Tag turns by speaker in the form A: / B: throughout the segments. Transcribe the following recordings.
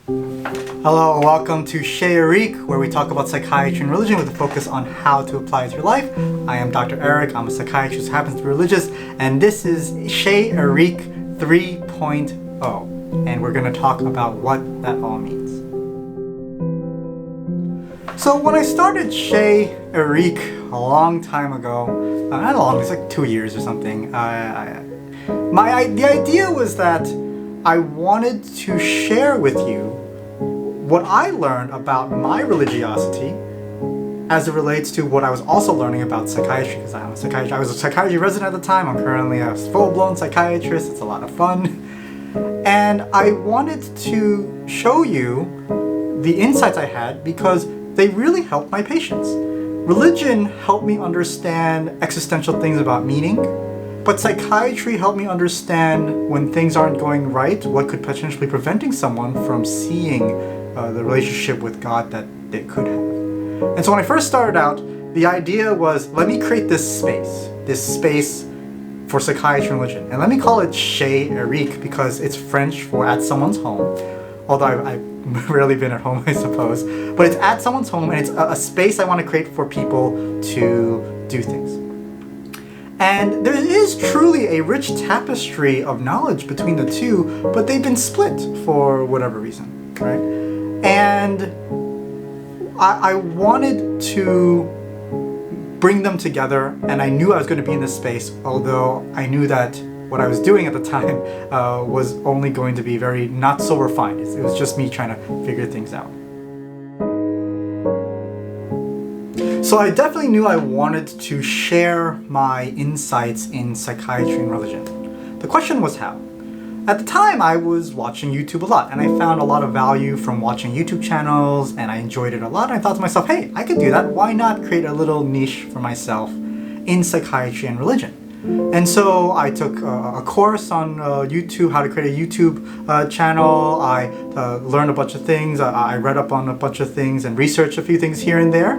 A: Hello, welcome to Chez Eric, where we talk about psychiatry and religion with a focus on how to apply it to your life. I am Dr. Eric, I'm a psychiatrist who happens to be religious, and this is Chez Eric 3.0, and we're going to talk about what that all means. So when I started Chez Eric a long time ago, not long, it's like 2 years or something, the idea was that I wanted to share with you what I learned about my religiosity as it relates to what I was also learning about psychiatry, because I was a psychiatry resident at the time. I'm currently a full-blown psychiatrist. It's a lot of fun. And I wanted to show you the insights I had because they really helped my patients. Religion helped me understand existential things about meaning, but psychiatry helped me understand when things aren't going right, what could potentially be preventing someone from seeing the relationship with God that they could have. And so when I first started out, the idea was, let me create this space for psychiatry and religion. And let me call it Chez Eric because it's French for at someone's home. Although I've rarely been at home, I suppose. But it's at someone's home, and it's a space I want to create for people to do things. And there is truly a rich tapestry of knowledge between the two, but they've been split for whatever reason, right? And I wanted to bring them together, and I knew I was going to be in this space, although I knew that what I was doing at the time was only going to be very not so refined. It was just me trying to figure things out. So I definitely knew I wanted to share my insights in psychiatry and religion. The question was how. At the time, I was watching YouTube a lot, and I found a lot of value from watching YouTube channels, and I enjoyed it a lot. And I thought to myself, hey, I could do that. Why not create a little niche for myself in psychiatry and religion? And so I took a course on YouTube, how to create a YouTube channel. I learned a bunch of things. I read up on a bunch of things and researched a few things here and there.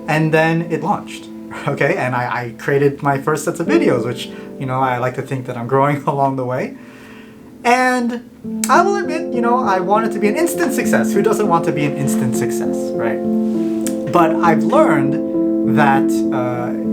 A: And then it launched, okay? And I created my first sets of videos, which, I like to think that I'm growing along the way. And I will admit, I want it to be an instant success. Who doesn't want to be an instant success, right? But I've learned that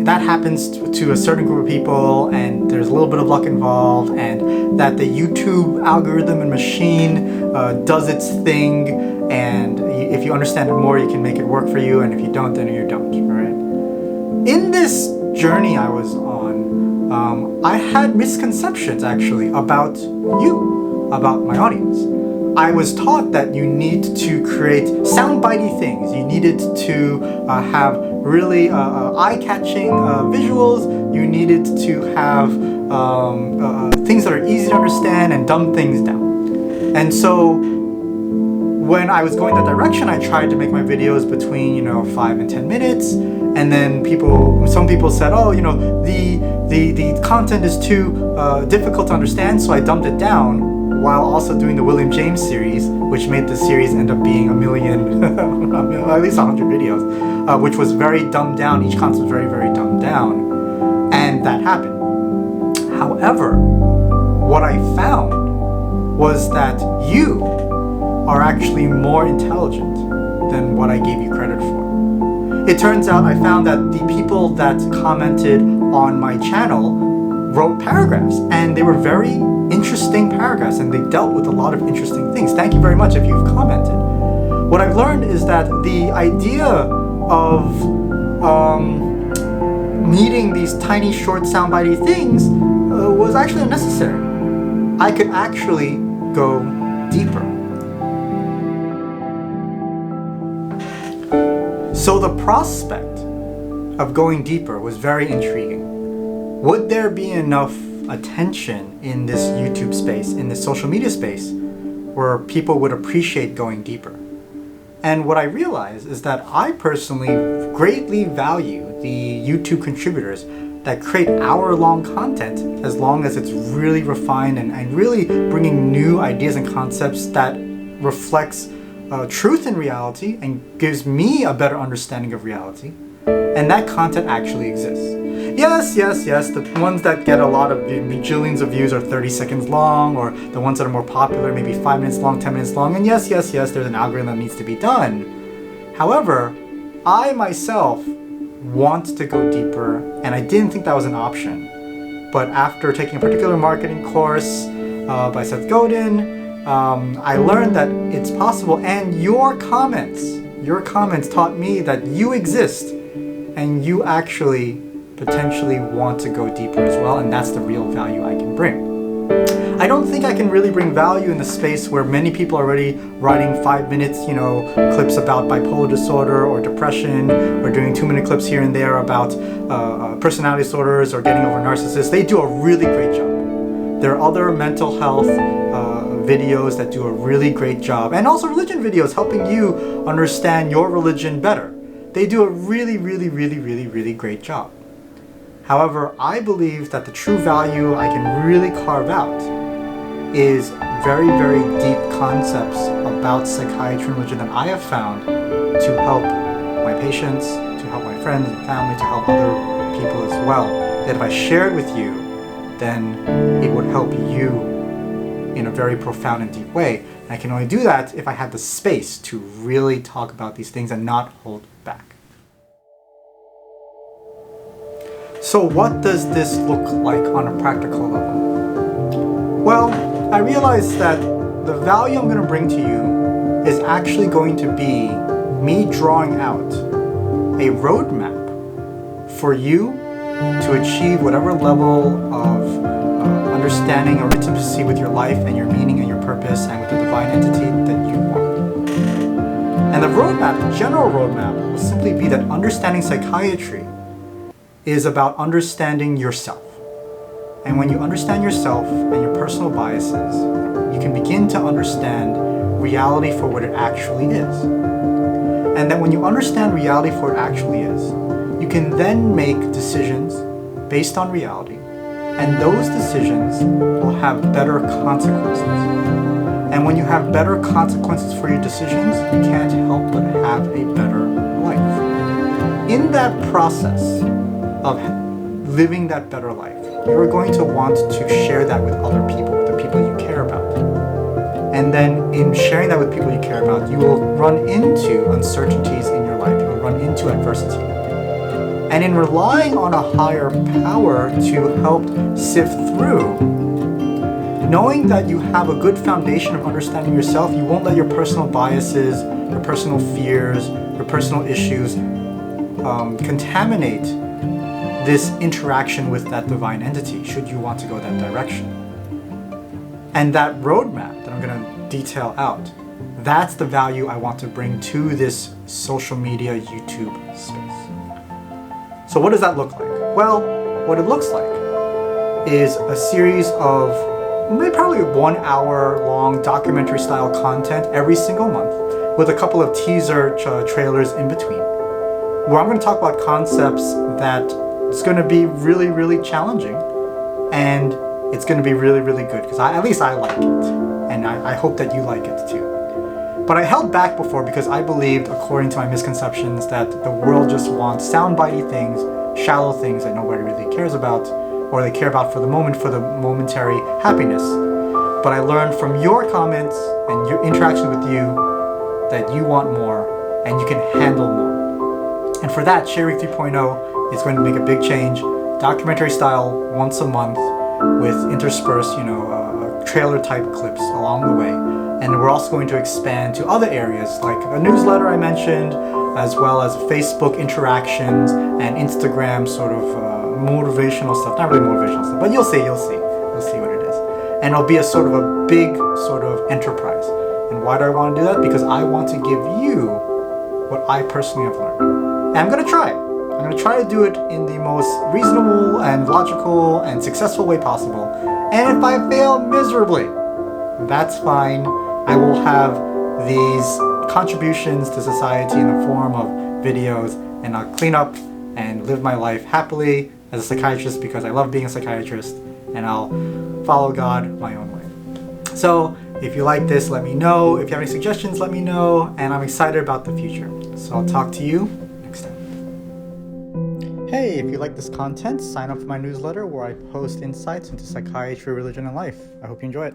A: that happens to a certain group of people, and there's a little bit of luck involved, and that the YouTube algorithm and machine does its thing, and if you understand it more, you can make it work for you, and if you don't, then you don't, right? In this journey I was on, I had misconceptions actually about you, about my audience. I was taught that you need to create soundbitey things. You needed to have really eye-catching visuals. You needed to have things that are easy to understand and dumb things down. And so when I was going that direction, I tried to make my videos between 5 and 10 minutes. And then some people said, oh, the content is too difficult to understand, so I dumbed it down, while also doing the William James series, which made the series end up being a million, at least 100 videos, which was very dumbed down. Each concept was very, very dumbed down. And that happened. However, what I found was that you are actually more intelligent than what I gave you credit for. It turns out I found that the people that commented on my channel wrote paragraphs, and they were very interesting paragraphs, and they dealt with a lot of interesting things. Thank you very much if you've commented. What I've learned is that the idea of needing these tiny, short, soundbitey things was actually unnecessary. I could actually go deeper. So the prospect of going deeper was very intriguing. Would there be enough attention in this YouTube space, in this social media space, where people would appreciate going deeper? And what I realized is that I personally greatly value the YouTube contributors that create hour-long content, as long as it's really refined and really bringing new ideas and concepts that reflects truth in reality and gives me a better understanding of reality. And that content actually exists. Yes, the ones that get a lot of bajillions of views are 30 seconds long, or the ones that are more popular, maybe 5 minutes long, 10 minutes long, and yes, there's an algorithm that needs to be done. However, I myself want to go deeper, and I didn't think that was an option. But after taking a particular marketing course by Seth Godin, I learned that it's possible, and your comments taught me that you exist, and you actually potentially want to go deeper as well, and that's the real value I can bring. I don't think I can really bring value in the space where many people are already writing 5 minutes, clips about bipolar disorder or depression, or doing 2-minute clips here and there about personality disorders or getting over narcissists. They do a really great job. There are other mental health videos that do a really great job, and also religion videos helping you understand your religion better. They do a really great job. However, I believe that the true value I can really carve out is very deep concepts about psychiatry and religion that I have found to help my patients, to help my friends and family, to help other people as well. That if I share it with you, then it would help you in a very profound and deep way. And I can only do that if I have the space to really talk about these things and not hold back. So what does this look like on a practical level? Well, I realized that the value I'm going to bring to you is actually going to be me drawing out a roadmap for you to achieve whatever level of understanding or intimacy with your life and your meaning and your purpose and with the divine entity that you want. And the roadmap, the general roadmap, will simply be that understanding psychiatry is about understanding yourself. And when you understand yourself and your personal biases, you can begin to understand reality for what it actually is. And then when you understand reality for what it actually is, you can then make decisions based on reality, and those decisions will have better consequences. And when you have better consequences for your decisions, you can't help but have a better life. In that process of living that better life, you're going to want to share that with other people, with the people you care about. And then in sharing that with people you care about, you will run into uncertainties in your life. You will run into adversity. And in relying on a higher power to help sift through, knowing that you have a good foundation of understanding yourself, you won't let your personal biases, your personal fears, your personal issues contaminate this interaction with that divine entity, should you want to go that direction. And that roadmap that I'm going to detail out, that's the value I want to bring to this social media YouTube space. So what does that look like? Well, what it looks like is a series of maybe probably 1 hour long documentary style content every single month with a couple of teaser trailers in between, where I'm going to talk about concepts that it's going to be really challenging, and it's going to be really good, because at least I like it, and I hope that you like it too. But I held back before because I believed, according to my misconceptions, that the world just wants soundbitey things, shallow things that nobody really cares about, or they care about for the moment, for the momentary happiness. But I learned from your comments and your interaction with you that you want more and you can handle more. And for that, Chez Eric 3.0 is going to make a big change, documentary style, once a month, with interspersed, trailer type clips along the way. And we're also going to expand to other areas like a newsletter I mentioned, as well as Facebook interactions and Instagram sort of motivational stuff. Not really motivational stuff, but you'll see what it is. And it'll be a sort of a big sort of enterprise. And why do I want to do that? Because I want to give you what I personally have learned. And I'm going to try it. I'm going to try to do it in the most reasonable and logical and successful way possible. And if I fail miserably, that's fine. I will have these contributions to society in the form of videos, and I'll clean up and live my life happily as a psychiatrist because I love being a psychiatrist, and I'll follow God my own way. So if you like this, let me know. If you have any suggestions, let me know. And I'm excited about the future. So I'll talk to you next time. Hey, if you like this content, sign up for my newsletter where I post insights into psychiatry, religion, and life. I hope you enjoy it.